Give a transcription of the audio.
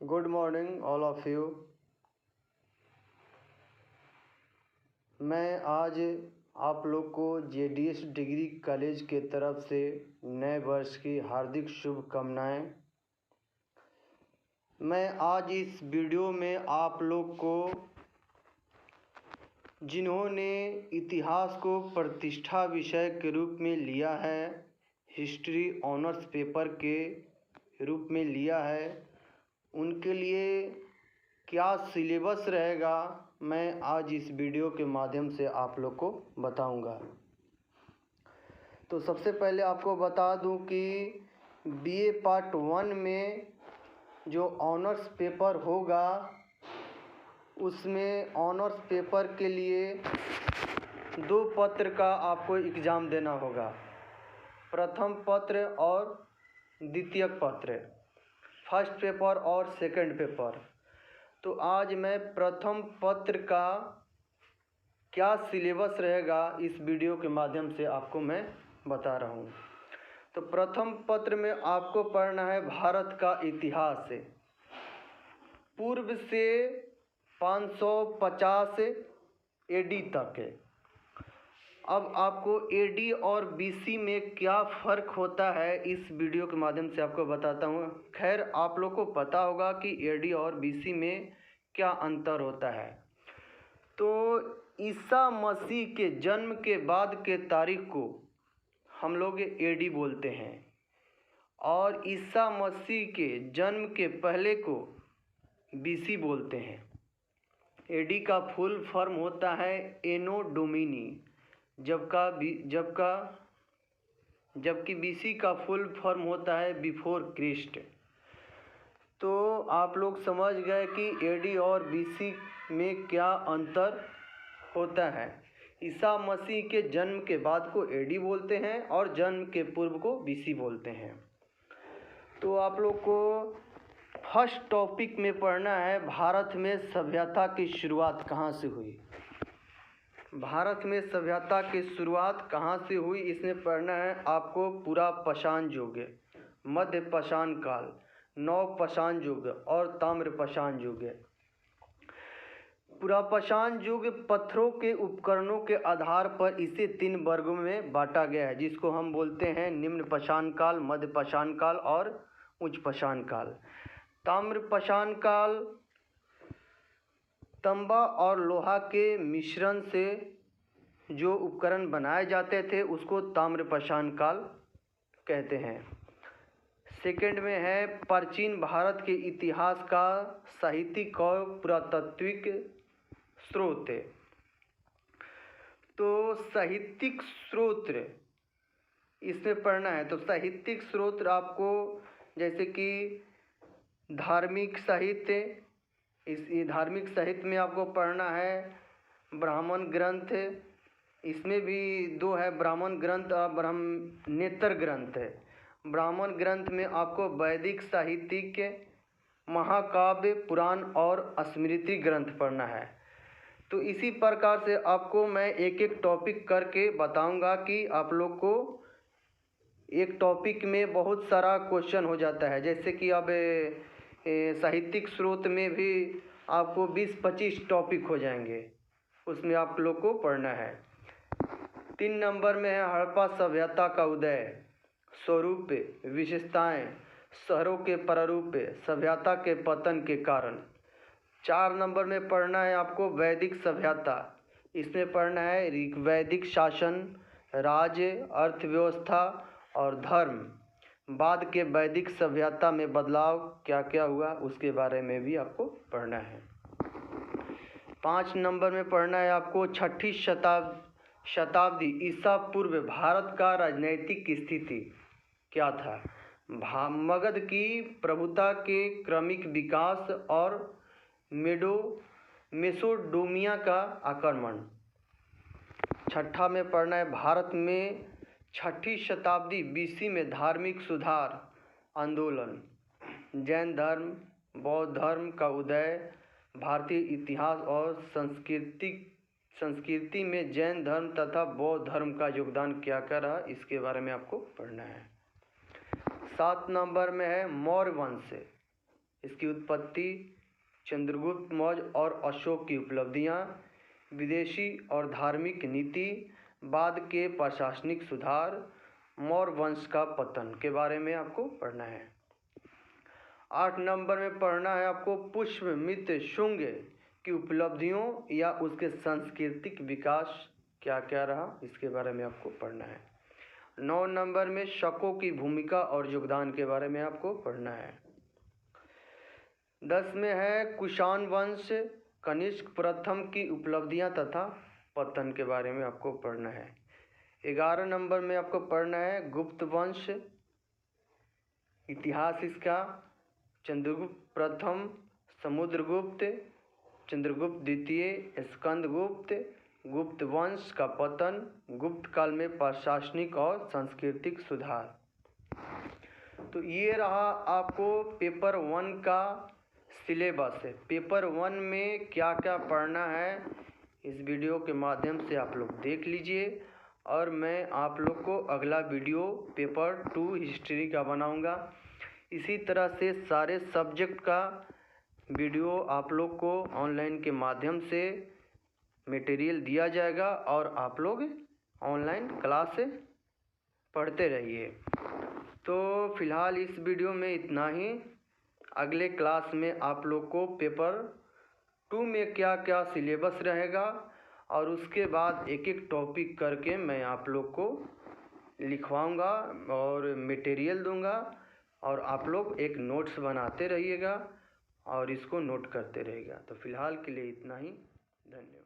Good morning all of you. मैं आज आप लोग को JDS डिग्री कॉलेज के तरफ से नए वर्ष की हार्दिक शुभकामनाएं। मैं आज इस वीडियो में आप लोग को जिन्होंने इतिहास को प्रतिष्ठा विषय के रूप में लिया है, हिस्ट्री ऑनर्स पेपर के रूप में लिया है, उनके लिए क्या सिलेबस रहेगा मैं आज इस वीडियो के माध्यम से आप लोग को बताऊंगा। तो सबसे पहले आपको बता दूं कि BA पार्ट 1 में जो ऑनर्स पेपर होगा उसमें ऑनर्स पेपर के लिए 2 पत्र का आपको एग्ज़ाम देना होगा, प्रथम पत्र और द्वितीयक पत्र, फर्स्ट पेपर और सेकंड पेपर। तो आज मैं प्रथम पत्र का क्या सिलेबस रहेगा इस वीडियो के माध्यम से आपको मैं बता रहा हूँ। तो प्रथम पत्र में आपको पढ़ना है भारत का इतिहास पूर्व से 550 AD तक। अब आपको AD और BC में क्या फ़र्क होता है इस वीडियो के माध्यम से आपको बताता हूँ। खैर आप लोग को पता होगा कि AD और BC में क्या अंतर होता है। तो ईसा मसीह के जन्म के बाद के तारीख को हम लोग AD बोलते हैं और ईसा मसीह के जन्म के पहले को BC बोलते हैं। AD का फुल फॉर्म होता है एनो डोमिनी, जबकि BC का फुल फॉर्म होता है बिफोर क्रिस्ट। तो आप लोग समझ गए कि AD और BC में क्या अंतर होता है। ईसा मसीह के जन्म के बाद को AD बोलते हैं और जन्म के पूर्व को BC बोलते हैं। तो आप लोग को फर्स्ट टॉपिक में पढ़ना है भारत में सभ्यता की शुरुआत कहाँ से हुई। भारत में सभ्यता की शुरुआत कहाँ से हुई इसमें पढ़ना है आपको पूरा पाषाण युग, मध्य पाषाण काल, नव पाषाण युग और ताम्र पाषाण युग। पूरा पाषाण युग पत्थरों के उपकरणों के आधार पर इसे 3 वर्गों में बांटा गया है, जिसको हम बोलते हैं निम्न पाषाण काल, मध्य पाषाण काल और उच्च पाषाण काल। ताम्र पाषाण काल तांबा और लोहा के मिश्रण से जो उपकरण बनाए जाते थे उसको ताम्र पाषाण काल कहते हैं। सेकंड में है प्राचीन भारत के इतिहास का साहित्यिक और पुरातात्विक स्रोत। तो साहित्यिक स्रोत इसमें पढ़ना है। तो साहित्यिक स्रोत आपको जैसे कि धार्मिक साहित्य, इस धार्मिक साहित्य में आपको पढ़ना है ब्राह्मण ग्रंथ, इसमें भी 2 है, ब्राह्मण ग्रंथ और ब्रह्मनेत्र ग्रंथ। ब्राह्मण ग्रंथ में आपको वैदिक साहित्यिक, महाकाव्य, पुराण और स्मृति ग्रंथ पढ़ना है। तो इसी प्रकार से आपको मैं एक एक टॉपिक करके बताऊंगा कि आप लोग को एक टॉपिक में बहुत सारा क्वेश्चन हो जाता है। जैसे कि अब साहित्यिक स्रोत में भी आपको 20-25 टॉपिक हो जाएंगे, उसमें आप लोग को पढ़ना है। 3 नंबर में है हड़प्पा सभ्यता का उदय, स्वरूप, विशेषताएं, शहरों के प्रारूप, सभ्यता के पतन के कारण। 4 नंबर में पढ़ना है आपको वैदिक सभ्यता, इसमें पढ़ना है वैदिक शासन, राज्य, अर्थव्यवस्था और धर्म। बाद के वैदिक सभ्यता में बदलाव क्या क्या हुआ उसके बारे में भी आपको पढ़ना है। 5 नंबर में पढ़ना है आपको 6ठी शताब्दी ईसा पूर्व भारत का राजनैतिक स्थिति क्या था, मगध की प्रभुता के क्रमिक विकास और मेसोपोटामिया का आक्रमण। 6ठा में पढ़ना है भारत में 6ठी शताब्दी BC में धार्मिक सुधार आंदोलन, जैन धर्म, बौद्ध धर्म का उदय, भारतीय इतिहास और संस्कृति में जैन धर्म तथा बौद्ध धर्म का योगदान क्या क्या रहा इसके बारे में आपको पढ़ना है। 7 नंबर में है मौर्य वंश, इसकी उत्पत्ति, चंद्रगुप्त मौर्य और अशोक की उपलब्धियाँ, विदेशी और धार्मिक नीति, बाद के प्रशासनिक सुधार, मौर्य वंश का पतन के बारे में आपको पढ़ना है। 8 नंबर में पढ़ना है आपको पुष्यमित्र शुंग की उपलब्धियों या उसके सांस्कृतिक विकास क्या क्या रहा, इसके बारे में आपको पढ़ना है। 9 नंबर में शकों की भूमिका और योगदान के बारे में आपको पढ़ना है। 10 में है कुषाण वंश, कनिष्क प्रथम की उपलब्धियां तथा पतन के बारे में आपको पढ़ना है। 11 नंबर में आपको पढ़ना है गुप्त वंश, इतिहास इसका, चंद्रगुप्त प्रथम, समुद्रगुप्त, चंद्रगुप्त द्वितीय, स्कंदगुप्त, गुप्त वंश का पतन, गुप्त काल में प्रशासनिक और सांस्कृतिक सुधार। तो ये रहा आपको पेपर 1 का सिलेबस है। पेपर 1 में क्या क्या पढ़ना है इस वीडियो के माध्यम से आप लोग देख लीजिए, और मैं आप लोग को अगला वीडियो पेपर 2 हिस्ट्री का बनाऊंगा। इसी तरह से सारे सब्जेक्ट का वीडियो आप लोग को ऑनलाइन के माध्यम से मटेरियल दिया जाएगा और आप लोग ऑनलाइन क्लास पढ़ते रहिए। तो फिलहाल इस वीडियो में इतना ही। अगले क्लास में आप लोग को पेपर 2 में क्या क्या सिलेबस रहेगा और उसके बाद एक एक टॉपिक करके मैं आप लोग को लिखवाऊंगा और मटेरियल दूंगा, और आप लोग एक नोट्स बनाते रहिएगा और इसको नोट करते रहिएगा। तो फिलहाल के लिए इतना ही। धन्यवाद।